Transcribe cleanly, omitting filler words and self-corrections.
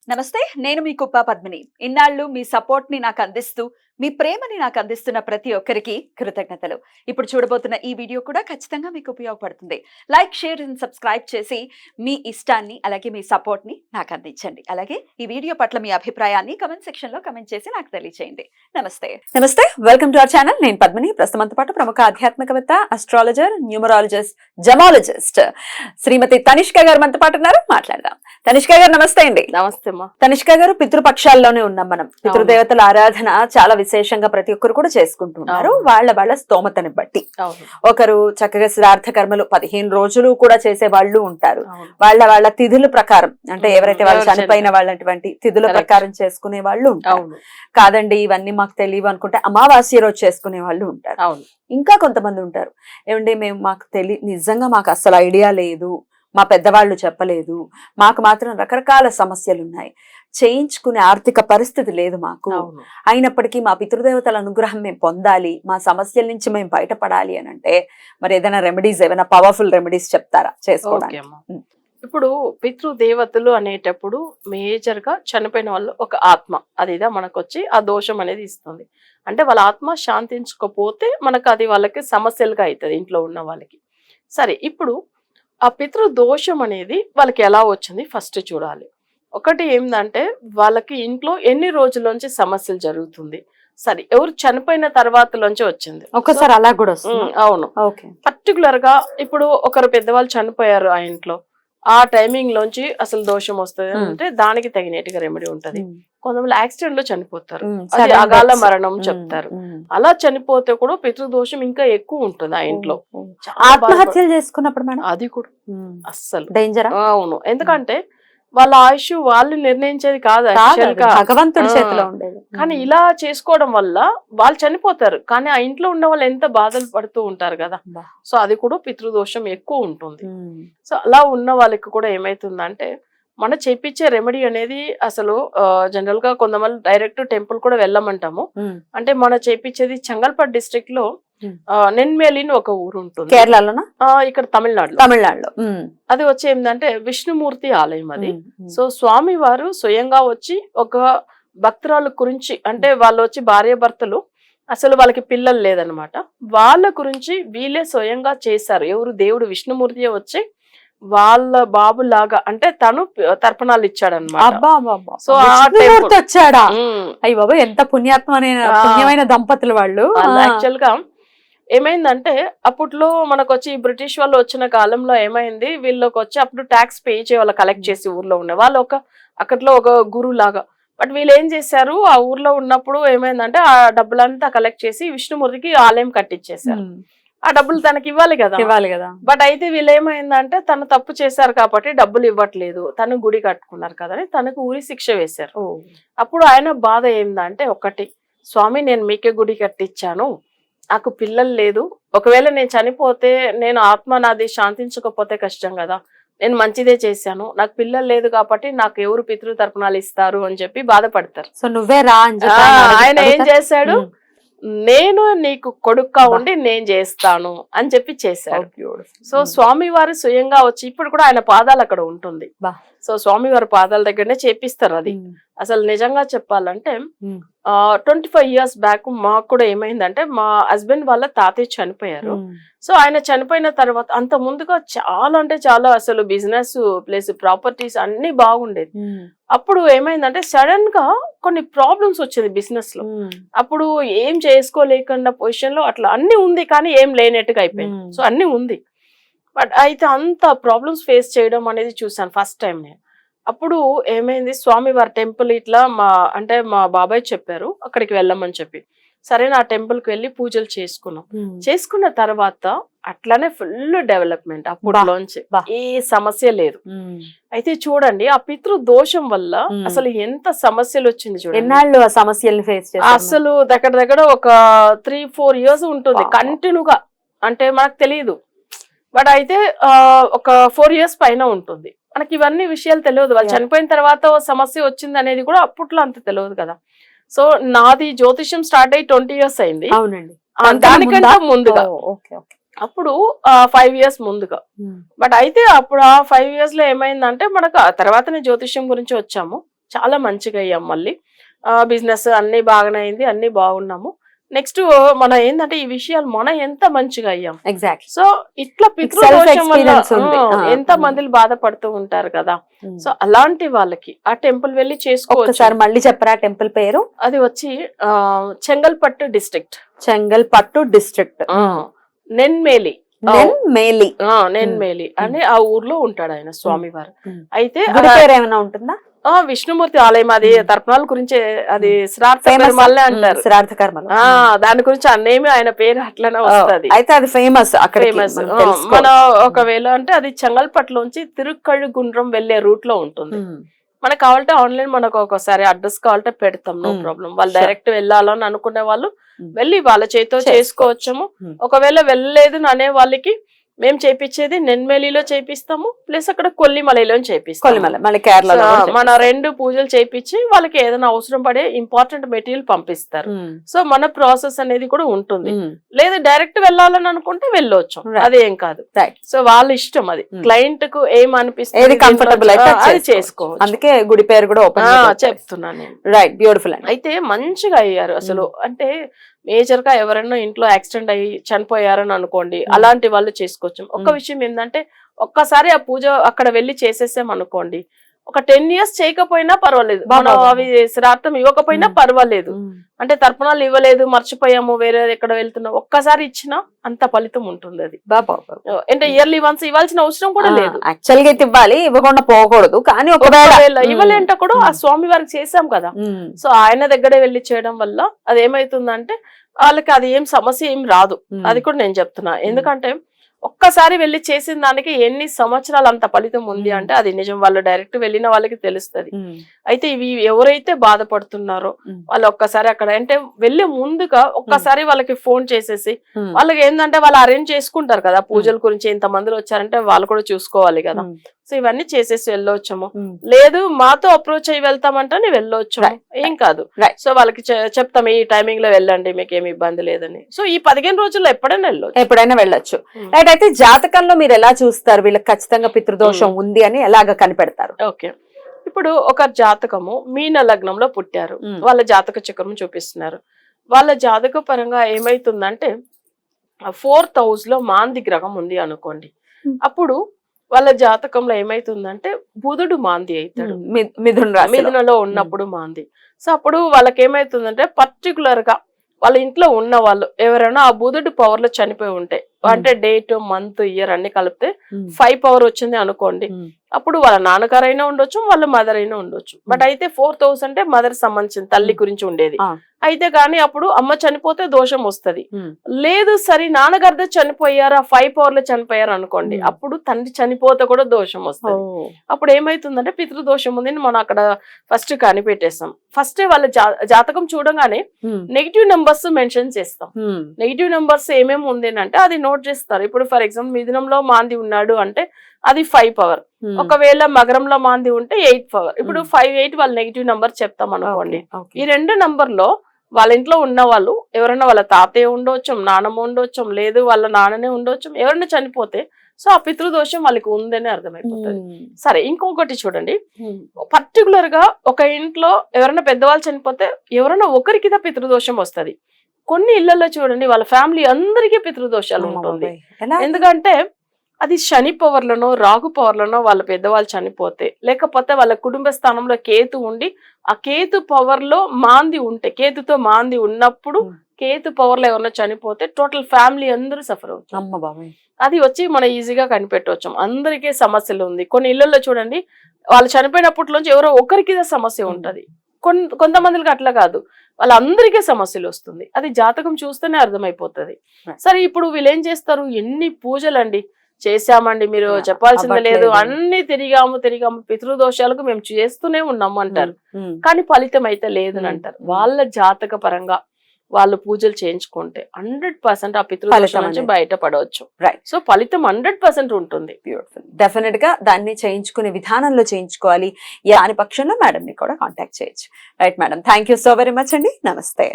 నమస్తే, నేను మీ కుప్ప పద్మిని. ఇన్నాళ్ళు మీ సపోర్ట్ ని నాకు అందిస్తూ, మీ ప్రేమని నాకు అందిస్తున్న ప్రతి ఒక్కరికి కృతజ్ఞతలు. ఇప్పుడు చూడబోతున్న ఈ వీడియో కూడా ఖచ్చితంగా మీకు ఉపయోగపడుతుంది. లైక్, షేర్ అండ్ సబ్స్క్రైబ్ చేసి మీ ఇష్టాన్ని అలాగే మీ సపోర్ట్ ని నాకు అందించండి. అలాగే ఈ వీడియో పట్ల మీ అభిప్రాయాన్ని కమెంట్ సెక్షన్ లో కమెంట్ చేసి నాకు తెలియజేయండి. నమస్తే, వెల్కమ్ టు అవర్ ఛానల్. నేను పద్మిని. ప్రస్తుతంతో పాటు ప్రముఖ ఆధ్యాత్మికవేత్త, అస్ట్రాలజర్, న్యూమరాలజిస్ట్, జమాలజిస్ట్ శ్రీమతి తనిష్క గారు మనతో పాటు ఉన్నారు. మాట్లాడదాం. తనిష్క గారు నమస్తే అండి. నమస్తే. తనిష్క గారు, పితృపక్షాల్లోనే ఉన్నాం మనం. పితృదేవతల ఆరాధన చాలా విశేషంగా ప్రతి ఒక్కరు కూడా చేసుకుంటున్నారు, వాళ్ళ స్తోమతని బట్టి. ఒకరు చక్కగా శ్రార్థ కర్మలు 15 రోజులు కూడా చేసే వాళ్ళు ఉంటారు. వాళ్ళ తిథుల ప్రకారం, అంటే ఎవరైతే వాళ్ళు చనిపోయిన వాళ్ళటువంటి తిథుల ప్రకారం చేసుకునే వాళ్ళు ఉంటారు. కాదండి ఇవన్నీ మాకు తెలియవు అనుకుంటే అమావాస్య రోజు చేసుకునే వాళ్ళు ఉంటారు. ఇంకా కొంతమంది ఉంటారు, ఏమంటే మాకు నిజంగా మాకు అసలు ఐడియా లేదు, మా పెద్దవాళ్ళు చెప్పలేదు, మాకు మాత్రం రకరకాల సమస్యలు ఉన్నాయి, చేయించుకునే ఆర్థిక పరిస్థితి లేదు మాకు, అయినప్పటికీ మా పితృదేవతల అనుగ్రహం మేము పొందాలి, మా సమస్యల నుంచి మేము బయటపడాలి అని అంటే మరి ఏదైనా రెమెడీస్, ఏమైనా పవర్ఫుల్ రెమెడీస్ చెప్తారా చేసుకోవడానికి? ఇప్పుడు పితృదేవతలు అనేటప్పుడు మేజర్ గా చనిపోయిన వాళ్ళు ఒక ఆత్మ, అదిదా మనకు వచ్చి ఆ దోషం అనేది ఇస్తుంది. అంటే వాళ్ళ ఆత్మ శాంతించకపోతే మనకు అది వాళ్ళకి సమస్యలుగా అవుతుంది ఇంట్లో ఉన్న వాళ్ళకి. సరే, ఇప్పుడు ఆ పితృ దోషం అనేది వాళ్ళకి ఎలా వచ్చింది ఫస్ట్ చూడాలి. ఒకటి ఏంటంటే వాళ్ళకి ఇంట్లో ఎన్ని రోజుల్లోంచి సమస్యలు జరుగుతుంది. సరే, ఎవరు చనిపోయిన తర్వాతలోంచి వచ్చింది ఒకసారి అలా కూడా వస్తుంది. అవును, పర్టికులర్ గా ఇప్పుడు ఒకరు పెద్దవాళ్ళు చనిపోయారు ఆ ఇంట్లో, ఆ టైమింగ్ లోంచి అసలు దోషం వస్తుంది అంటే దానికి తగినట్టుగా రెమెడీ ఉంటది. కొంతమంది యాక్సిడెంట్ లో చనిపోతారు, అది అకాల మరణం చెప్తారు. అలా చనిపోతే కూడా పితృదోషం ఇంకా ఎక్కువ ఉంటుంది ఆ ఇంట్లో. ఆత్మహత్యలు చేసుకున్నప్పుడు అది కూడా అస్సలు డేంజర్. అవును, ఎందుకంటే వాళ్ళ ఆయుష్ వాళ్ళు నిర్ణయించేది కాదు, భగవంతుడి చేతిలో ఉండేది. కానీ ఇలా చేసుకోవడం వల్ల వాళ్ళు చనిపోతారు, కానీ ఆ ఇంట్లో ఉన్న వాళ్ళు ఎంత బాధలు పడుతూ ఉంటారు కదా. సో అది కూడా పితృదోషం ఎక్కువ ఉంటుంది. సో అలా ఉన్న వాళ్ళకి కూడా ఏమైతుందంటే మనం చేపించే రెమెడీ అనేది అసలు జనరల్ గా కొంతమంది డైరెక్ట్ టెంపుల్ కూడా వెళ్ళమంటాము. అంటే మనం చేపించేది చెంగల్పట్ డిస్ట్రిక్ట్ లో నెన్మేలి ఒక ఊరు ఉంటుంది, కేరళలోనా ఇక్కడ తమిళనాడులో. అది వచ్చి ఏంటంటే విష్ణుమూర్తి ఆలయం అది. సో స్వామి వారు స్వయంగా వచ్చి ఒక భక్తురాల గురించి, అంటే వాళ్ళు వచ్చి భార్య భర్తలు, అసలు వాళ్ళకి పిల్లలు లేదనమాట, వాళ్ళ గురించి వీళ్ళే స్వయంగా చేశారు. ఎవరు? దేవుడు విష్ణుమూర్తి వచ్చి వాళ్ళ బాబు లాగా, అంటే తను తర్పణాలు ఇచ్చాడనమాట. సో వచ్చాడా? అయ్య బాబు, ఎంత పుణ్యమైన దంపతులు వాళ్ళు. యాక్చువల్ గా ఏమైందంటే అప్పట్లో మనకు వచ్చి బ్రిటిష్ వాళ్ళు వచ్చిన కాలంలో ఏమైంది, వీళ్ళకి వచ్చి అప్పుడు ట్యాక్స్ పే చేయాలి, కలెక్ట్ చేసి ఊర్లో ఉండే వాళ్ళు అక్కట్లో ఒక గురువు లాగా. బట్ వీళ్ళు ఏం చేశారు, ఆ ఊర్లో ఉన్నప్పుడు ఏమైందంటే ఆ డబ్బులంతా కలెక్ట్ చేసి విష్ణుమూర్తికి ఆలయం కట్టించేశారు. ఆ డబ్బులు తనకి ఇవ్వాలి కదా. బట్ అయితే వీళ్ళు ఏమైందంటే తను తప్పు చేశారు కాబట్టి డబ్బులు ఇవ్వట్లేదు, తను గుడి కట్టుకున్నారు కదా అని తనకు ఊరి శిక్ష వేశారు. అప్పుడు ఆయన బాధ ఏందంటే, ఒకటి, స్వామి నేను మీకే గుడి కట్టించాను, నాకు పిల్లలు లేదు, ఒకవేళ నేను చనిపోతే నేను ఆత్మ నాది శాంతించకపోతే కష్టం కదా, నేను మంచిదే చేశాను, నాకు పిల్లలు లేదు కాబట్టి నాకు ఎవరు పితృ తర్పణాలు ఇస్తారు అని చెప్పి బాధపడతారు. సో నువ్వే రా. ఆయన ఏం చేశాడు, నేను నీకు కొడుక్గా ఉండి నేను చేస్తాను అని చెప్పి చేశాడు. సో స్వామి వారు స్వయంగా వచ్చి, ఇప్పుడు కూడా ఆయన పాదాలు అక్కడ ఉంటుంది. సో స్వామి వారి పాదాల దగ్గరనే చేపిస్తారు అది. అసలు నిజంగా చెప్పాలంటే 25 years బ్యాక్ మాకు కూడా ఏమైందంటే, మా హస్బెండ్ వాళ్ళ తాతయ్య చనిపోయారు. సో ఆయన చనిపోయిన తర్వాత అంత ముందుగా చాలా అంటే చాలా అసలు బిజినెస్ ప్లస్ ప్రాపర్టీస్ అన్ని బాగుండేది. అప్పుడు ఏమైందంటే సడన్ గా కొన్ని ప్రాబ్లమ్స్ వచ్చింది బిజినెస్ లో. అప్పుడు ఏం చేసుకోలేకుండా పొజిషన్ లో అట్లా అన్ని ఉంది, కానీ ఏం లేనట్టుగా అయిపోయింది. సో అన్ని ఉంది, బట్ అయితే అంత ప్రాబ్లమ్స్ ఫేస్ చేయడం అనేది చూసాను ఫస్ట్ టైం నేను. అప్పుడు ఏమైంది, స్వామి వారి టెంపుల్ ఇట్లా మా బాబాయ్ చెప్పారు అక్కడికి వెళ్ళమని చెప్పి, సరే నా టెంపుల్ కి వెళ్ళి పూజలు చేసుకున్న తర్వాత అట్లానే ఫుల్ డెవలప్మెంట్, అప్పుడులోంచి ఏ సమస్య లేదు. అయితే చూడండి, ఆ పితృ దోషం వల్ల అసలు ఎంత సమస్యలు వచ్చింది చూడండి. సమస్యలు ఫేస్ అసలు దగ్గర ఒక 3-4 years ఉంటుంది కంటిన్యూగా, అంటే మనకు తెలియదు. బట్ అయితే ఒక 4 years పైన ఉంటుంది. మనకి ఇవన్నీ విషయాలు తెలియదు, వాళ్ళు చనిపోయిన తర్వాత సమస్య వచ్చింది అనేది కూడా అప్పట్లో అంత తెలియదు కదా. సో నాది జ్యోతిష్యం స్టార్ట్ అయ్యి 20 years అయింది. అవునండి, దానికంటే ముందుగా, అప్పుడు 5 years ముందుగా. బట్ అయితే అప్పుడు ఆ 5 years లో ఏమైందంటే, మనకు ఆ తర్వాతనే జ్యోతిష్యం గురించి వచ్చాము, చాలా మంచిగా అయ్యాం. మళ్ళీ బిజినెస్ అన్ని బాగానే అయింది, అన్ని బాగున్నాము. నెక్స్ట్ మన ఏంటంటే ఈ విషయాలు మనం ఎంత మంచిగా అయ్యాం. ఎగ్జాక్ట్. సో ఇట్లా పితృదోషం వల్ల ఎంత మందిలు బాధపడుతూ ఉంటారు కదా. సో అలాంటి వాళ్ళకి ఆ టెంపుల్ వెళ్ళి చేసుకోవచ్చు. మళ్ళీ చెప్పరా టెంపుల్ పేరు? అది వచ్చి చెంగల్పట్టు డిస్ట్రిక్ట్. చెంగల్పట్టు డిస్ట్రిక్ట్, నెన్మేలి. నెన్మేలి అని ఆ ఊర్లో ఉంటాడు ఆయన స్వామివారు. అయితే ఏమైనా ఉంటుందా? విష్ణుమూర్తి ఆలయం. అది తర్పణాల గురించి, అది శ్రార్థ కర్మలే అంటారు. శ్రార్థ కర్మలు, దాని గురించి అన్నేమి ఆయన పేరు అట్లనే వస్తుంది. అయితే అది ఫేమస్ అక్కడ. మన ఒకవేళ అంటే అది చెంగల్పట్టులోంచి తిరుక్కళ్ళగుండ్రం వెళ్లే రూట్ లో ఉంటుంది. మనకు కావాలంటే ఆన్లైన్ మనకు ఒకసారి అడ్రస్ కావాలంటే పెడతాం, నో ప్రాబ్లం. వాళ్ళు డైరెక్ట్ వెళ్ళాలని అనుకునే వాళ్ళు వెళ్ళి వాళ్ళ చేతితో చేసుకోవచ్చము. ఒకవేళ వెళ్ళలేదు అనే వాళ్ళకి మేము చేపించేది నెన్మేలిలో చేపిస్తాము, ప్లస్ అక్కడ కొల్లిమలలో చేపిస్తాము. మన 2 పూజలు చేపించి వాళ్ళకి ఏదైనా అవసరం పడే ఇంపార్టెంట్ మెటీరియల్ పంపిస్తారు. సో మన ప్రాసెస్ అనేది కూడా ఉంటుంది. లేదా డైరెక్ట్ వెళ్ళాలని అనుకుంటే వెళ్ళొచ్చు, అదేం కాదు. సో వాళ్ళ ఇష్టం, అది క్లయింట్ కు ఏం అనిపిస్తుంది కంఫర్టబుల్ అది చేసుకోవచ్చు. అందుకే గుడి పేరు కూడా చెప్తున్నాను నేను. Right, beautiful. అయితే మంచిగా అయ్యారు అసలు. అంటే మేజర్ గా ఎవరైనా ఇంట్లో యాక్సిడెంట్ అయ్యి చనిపోయారని అనుకోండి, అలాంటి వాళ్ళు చేసుకోవచ్చు. ఒక్క విషయం ఏంటంటే ఒక్కసారి ఆ పూజ అక్కడ వెళ్ళి చేసేసాం అనుకోండి, ఒక 10 years చేయకపోయినా పర్వాలేదు, మనం అవి శ్రార్థం ఇవ్వకపోయినా పర్వాలేదు. అంటే తర్పణాలు ఇవ్వలేదు, మర్చిపోయాము, వేరే ఎక్కడ వెళ్తున్నాం, ఒక్కసారి ఇచ్చినా అంత ఫలితం ఉంటుంది. అది అంటే ఇయర్లీ వన్స్ ఇవ్వాల్సిన అవసరం కూడా లేదు. యాక్చువల్ గా ఇవ్వాలి, ఇవ్వకుండా పోకూడదు. కానీ ఒకవేళ ఇవ్వలేంట కూడా ఆ స్వామి వారికి చేసాం కదా, సో ఆయన దగ్గరే వెళ్ళి చేయడం వల్ల అది ఏమైతుందంటే వాళ్ళకి అది ఏం సమస్య ఏం రాదు. అది కూడా నేను చెప్తున్నా. ఎందుకంటే ఒక్కసారి వెళ్ళి చేసిన దానికి ఎన్ని సంవత్సరాలు అంత ఫలితం ఉంది అంటే అది నిజం. వాళ్ళు డైరెక్ట్ వెళ్ళిన వాళ్ళకి తెలుస్తుంది. అయితే ఇవి ఎవరైతే బాధపడుతున్నారో వాళ్ళు ఒక్కసారి అక్కడ అంటే వెళ్ళే ముందుగా ఒక్కసారి వాళ్ళకి ఫోన్ చేసేసి, వాళ్ళకి ఏంటంటే వాళ్ళు అరేంజ్ చేసుకుంటారు కదా పూజల గురించి, ఇంత మందిలో వచ్చారంటే వాళ్ళు కూడా చూసుకోవాలి కదా. సో ఇవన్నీ చేసేసి వెళ్ళొచ్చాము. లేదు మాతో అప్రోచ్ అయ్యి వెళ్తామంటే వెళ్ళొచ్చు, ఏం కాదు. సో వాళ్ళకి చెప్తాం ఈ టైమింగ్ లో వెళ్ళండి, మీకు ఏమి ఇబ్బంది లేదని. సో ఈ 15 రోజుల్లో ఎప్పుడైనా వెళ్ళొచ్చు. రైట్. అయితే జాతకంలో మీరు ఎలా చూస్తారు వీళ్ళకి ఖచ్చితంగా పితృదోషం ఉంది అని ఎలాగ కనిపెడతారు? ఓకే, ఇప్పుడు ఒక జాతకము మీన లగ్నంలో పుట్టారు, వాళ్ళ జాతక చక్రం చూపిస్తున్నారు. వాళ్ళ జాతక పరంగా ఏమైతుందంటే 4th house లో మాంది గ్రహం ఉంది అనుకోండి. అప్పుడు వాళ్ళ జాతకంలో ఏమైతుందంటే బుధుడు మాంది అవుతాడు, మిథునలో ఉన్నప్పుడు మాంది. సో అప్పుడు వాళ్ళకి ఏమైతుందంటే పర్టికులర్ గా వాళ్ళ ఇంట్లో ఉన్న వాళ్ళు ఎవరైనా ఆ బుధుడు పవర్ లో చనిపోయి ఉంటే, అంటే డేట్, మంత్, ఇయర్ అన్ని కలిపితే 5 పవర్ వచ్చింది అనుకోండి, అప్పుడు వాళ్ళ నాన్నగారైనా ఉండొచ్చు, వాళ్ళ మదర్ అయినా ఉండొచ్చు. బట్ అయితే 4th house అంటే మదర్ సంబంధించిన తల్లి గురించి ఉండేది. అయితే కానీ అప్పుడు అమ్మ చనిపోతే దోషం వస్తుంది. లేదు సరే నాన్నగారితో చనిపోయారు, 5 పవర్ లో చనిపోయారు అనుకోండి, అప్పుడు తండ్రి చనిపోతే కూడా దోషం వస్తుంది. అప్పుడు ఏమైతుందంటే పితృదోషం ఉంది మనం అక్కడ ఫస్ట్ కనిపెట్టేస్తాం. ఫస్ట్ వాళ్ళ జాతకం చూడగానే నెగిటివ్ నెంబర్స్ మెన్షన్ చేస్తాం. నెగిటివ్ నెంబర్స్ ఏమేమి ఉంది అంటే అది నోట్ చేస్తారు. ఇప్పుడు ఫర్ ఎగ్జాంపుల్ మిథునంలో మాంది ఉన్నాడు అంటే అది 5 పవర్. ఒకవేళ మకరంలో మాంది ఉంటే 8 పవర్. ఇప్పుడు 5, 8 వాళ్ళ నెగిటివ్ నెంబర్ చెప్తాం అనుకోండి. ఈ 2 నంబర్ లో వాళ్ళ ఇంట్లో ఉన్న వాళ్ళు ఎవరైనా వాళ్ళ తాతయ్య ఉండొచ్చు, నాన్నమ్మ ఉండొచ్చు, లేదు వాళ్ళ నాన్ననే ఉండొచ్చు, ఎవరైనా చనిపోతే సో ఆ పితృదోషం వాళ్ళకి ఉందని అర్థమైపోతుంది. సరే ఇంకొకటి చూడండి, పర్టికులర్ గా ఒక ఇంట్లో ఎవరైనా పెద్దవాళ్ళు చనిపోతే ఎవరైనా ఒకరికి పితృదోషం వస్తుంది. కొన్ని ఇళ్లలో చూడండి వాళ్ళ ఫ్యామిలీ అందరికీ పితృదోషాలు ఉంటుంది. ఎందుకంటే అది శని పవర్లనో రాహు పవర్లనో వాళ్ళ పెద్దవాళ్ళు చనిపోతే, లేకపోతే వాళ్ళ కుటుంబ స్థానంలో కేతు ఉండి ఆ కేతు పవర్ లో మాంది ఉంటే, కేతుతో మాంది ఉన్నప్పుడు కేతు పవర్ లో ఎవరన్నా చనిపోతే టోటల్ ఫ్యామిలీ అందరూ సఫర్ అవుతారు. అది వచ్చి మనం ఈజీగా కనిపెట్టవచ్చు. అందరికీ సమస్యలు ఉంది. కొన్ని ఇళ్లలో చూడండి వాళ్ళు చనిపోయినప్పటిలోంచి ఎవరో ఒకరికి సమస్య ఉంటది, కొంతమందికి అట్లా కాదు, వాళ్ళందరికీ సమస్యలు వస్తుంది. అది జాతకం చూస్తేనే అర్థమైపోతుంది. సరే ఇప్పుడు వీళ్ళు ఏం చేస్తారు, ఎన్ని పూజలండి చేశామండి, మీరు చెప్పాల్సింది లేదు, అన్ని తిరిగాము పితృదోషాలకు మేము చేస్తూనే ఉన్నాము అంటారు, కానీ ఫలితం అయితే లేదని అంటారు. వాళ్ళ జాతక పరంగా వాళ్ళు పూజలు చేయించుకుంటే 100% ఆ పితృదోషం నుంచి బయటపడవచ్చు. సో ఫలితం 100% ఉంటుంది. బ్యూటిఫుల్. డెఫినెట్ గా దాన్ని చేయించుకునే విధానంలో చేయించుకోవాలి. దాని పక్షంలో మేడం ని కూడా కాంటాక్ట్ చేయొచ్చు. Right madam, thank you so very much అండి. నమస్తే.